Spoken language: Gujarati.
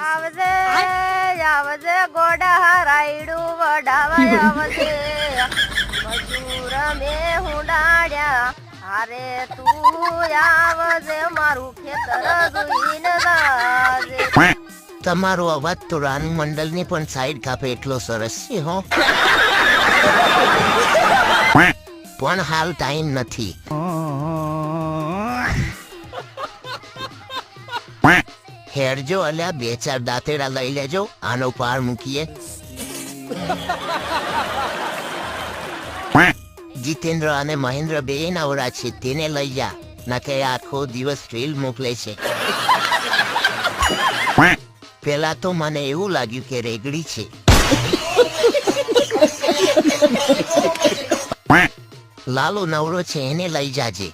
આવજે આવજે ગોડા રાયડું વડાવા આવજે મજૂર મે હુડાડ્યા અરે તું આવજે મારું ખેતર જોઈને જાજે. તમારો અવાજ તો રાનુ મંડળની પણ સાઈડ કાપે એટલો સરસ છે હો. પણ હાલ ટાઈમ નથી. હેરજો અલ્યા 2-4 દાંતેડા લઈ લેજો, આનો પાર મૂકીએ. જીતેન્દ્ર અને મહેન્દ્ર બે નવરા છે, તેને લઈ જા, નકે આખો દિવસ રીલ મોકલે છે. પેલા તો મને એવું લાગ્યું કે રેગડી છે. લાલો નવરો છે, એને લઈ જાજે.